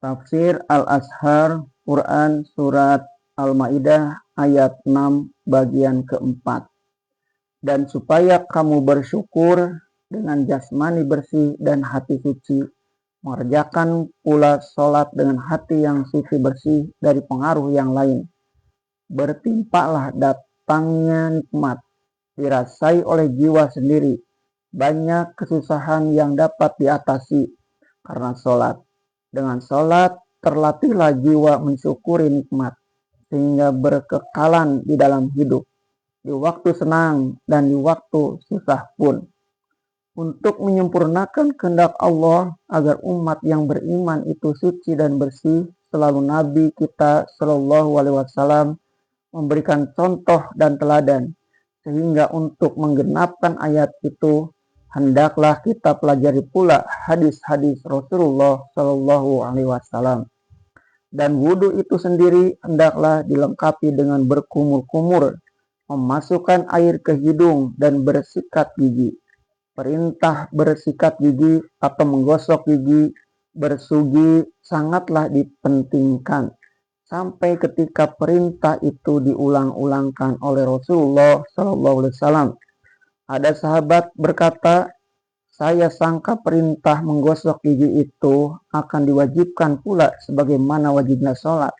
Tafsir Al-Azhar Quran Surat Al-Maidah ayat 6 bagian keempat. Dan supaya kamu bersyukur dengan jasmani bersih dan hati suci, mengerjakan pula sholat dengan hati yang suci bersih dari pengaruh yang lain. Bertimpalah datangnya nikmat, dirasai oleh jiwa sendiri. Banyak kesusahan yang dapat diatasi karena sholat. Dengan sholat, terlatihlah jiwa mensyukuri nikmat, sehingga berkekalan di dalam hidup, di waktu senang dan di waktu susah pun. Untuk menyempurnakan kehendak Allah agar umat yang beriman itu suci dan bersih, selalu Nabi kita Shallallahu Alaihi Wasallam memberikan contoh dan teladan, sehingga untuk menggenapkan ayat itu, hendaklah kita pelajari pula hadis-hadis Rasulullah Shallallahu Alaihi Wasallam. Dan wudhu itu sendiri hendaklah dilengkapi dengan berkumur-kumur, memasukkan air ke hidung dan bersikat gigi. Perintah bersikat gigi atau menggosok gigi, bersugi sangatlah dipentingkan. Sampai ketika perintah itu diulang-ulangkan oleh Rasulullah SAW. Ada sahabat berkata, saya sangka perintah menggosok gigi itu akan diwajibkan pula sebagaimana wajibnya sholat.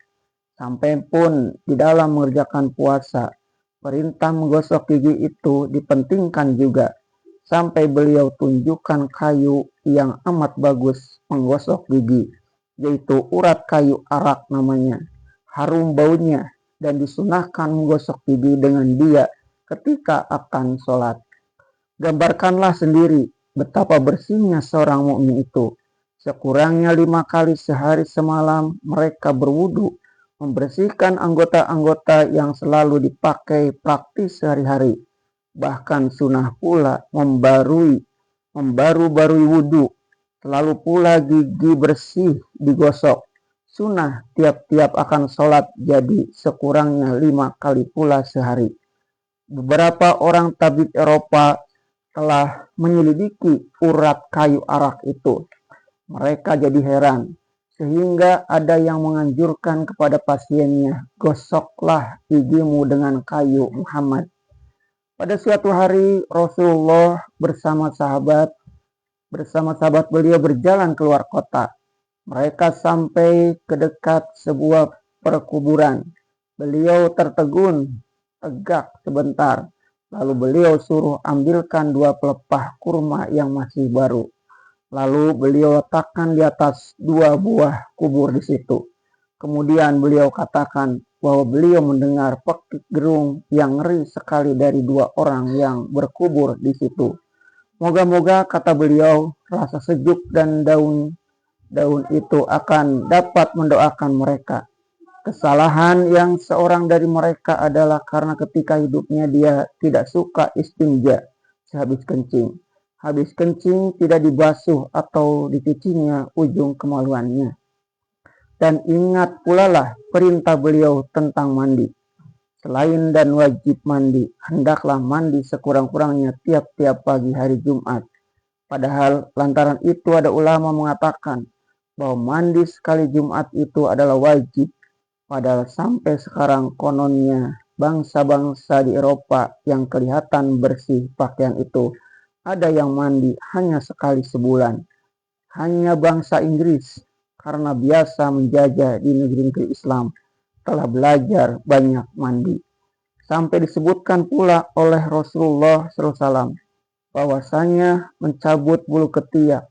Sampai pun di dalam mengerjakan puasa, perintah menggosok gigi itu dipentingkan juga. Sampai beliau tunjukkan kayu yang amat bagus menggosok gigi, yaitu urat kayu arak namanya. Harum baunya dan disunahkan menggosok gigi dengan dia ketika akan sholat. Gambarkanlah sendiri betapa bersihnya seorang mukmin itu. Sekurangnya 5 kali sehari semalam mereka berwudu, membersihkan anggota-anggota yang selalu dipakai praktis sehari-hari. Bahkan sunnah pula membarui wudu. Selalu pula gigi bersih digosok. Sunnah tiap-tiap akan sholat, jadi sekurangnya 5 kali pula sehari. Beberapa orang tabib Eropa telah menyelidiki urat kayu arak itu. Mereka jadi heran, sehingga ada yang menganjurkan kepada pasiennya, gosoklah gigimu dengan kayu Muhammad. Pada suatu hari Rasulullah bersama sahabat beliau berjalan keluar kota. Mereka sampai ke dekat sebuah perkuburan. Beliau tertegun, tegak sebentar. Lalu beliau suruh ambilkan 2 pelepah kurma yang masih baru. Lalu beliau letakkan di atas 2 buah kubur di situ. Kemudian beliau katakan bahwa beliau mendengar pekik gerung yang ngeri sekali dari 2 orang yang berkubur di situ. Moga-moga, kata beliau, rasa sejuk dan daun itu akan dapat mendoakan mereka. Kesalahan yang seorang dari mereka adalah karena ketika hidupnya dia tidak suka istinja sehabis kencing. Habis kencing tidak dibasuh atau dicucinya ujung kemaluannya. Dan ingat pula lah perintah beliau tentang mandi. Selain dan wajib mandi, hendaklah mandi sekurang-kurangnya tiap-tiap pagi hari Jumat. Padahal lantaran itu ada ulama mengatakan bahwa mandi sekali Jumat itu adalah wajib. Padahal sampai sekarang kononnya bangsa-bangsa di Eropa yang kelihatan bersih pakaian itu ada yang mandi hanya sekali sebulan. Hanya bangsa Inggris karena biasa menjajah di negeri-negeri Islam telah belajar banyak mandi. Sampai disebutkan pula oleh Rasulullah SAW bahwasanya mencabut bulu ketiak,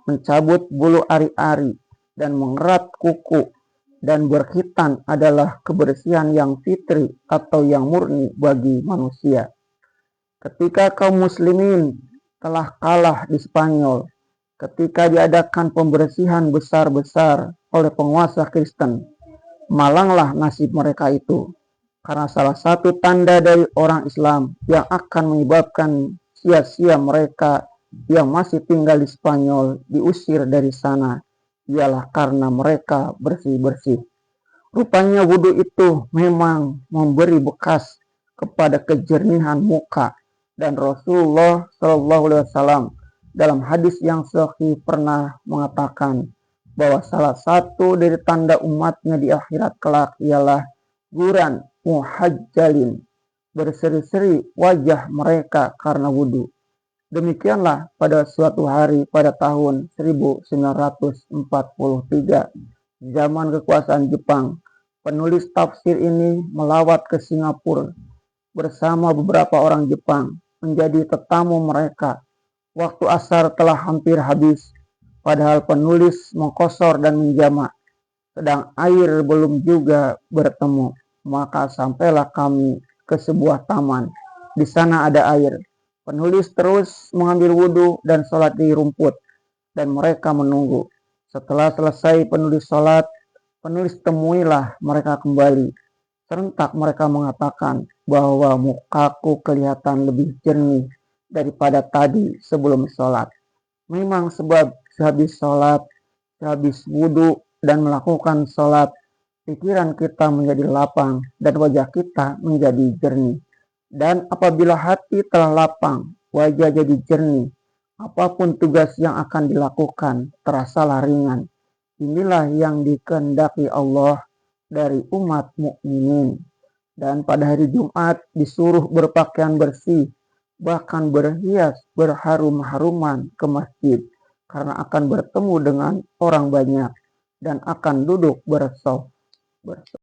mencabut bulu ari-ari, dan mengerat kuku dan berkhitan adalah kebersihan yang fitri atau yang murni bagi manusia. Ketika kaum muslimin telah kalah di Spanyol, ketika diadakan pembersihan besar-besar oleh penguasa Kristen, malanglah nasib mereka itu. Karena salah satu tanda dari orang Islam yang akan menyebabkan sia-sia mereka yang masih tinggal di Spanyol diusir dari sana ialah karena mereka bersih-bersih. Rupanya wudhu itu memang memberi bekas kepada kejernihan muka, dan Rasulullah SAW dalam hadis yang sahih pernah mengatakan bahwa salah satu dari tanda umatnya di akhirat kelak ialah guran muhajjalin, berseri-seri wajah mereka karena wudhu. Demikianlah pada suatu hari pada tahun 1943, zaman kekuasaan Jepang, penulis tafsir ini melawat ke Singapura bersama beberapa orang Jepang menjadi tetamu mereka. Waktu asar telah hampir habis, padahal penulis mengkosor dan menjamak, sedang air belum juga bertemu. Maka sampailah kami ke sebuah taman. Di sana ada air. Penulis terus mengambil wudhu dan sholat di rumput, dan mereka menunggu. Setelah selesai penulis sholat, penulis temuilah mereka kembali. Serentak mereka mengatakan bahwa mukaku kelihatan lebih jernih daripada tadi sebelum sholat. Memang sebab sehabis sholat, sehabis wudhu dan melakukan sholat, pikiran kita menjadi lapang dan wajah kita menjadi jernih. Dan apabila hati telah lapang, wajah jadi jernih, apapun tugas yang akan dilakukan terasalah ringan. Inilah yang dikehendaki Allah dari umat mukminin. Dan pada hari Jumat disuruh berpakaian bersih, bahkan berhias berharum-haruman ke masjid, karena akan bertemu dengan orang banyak dan akan duduk bersaf.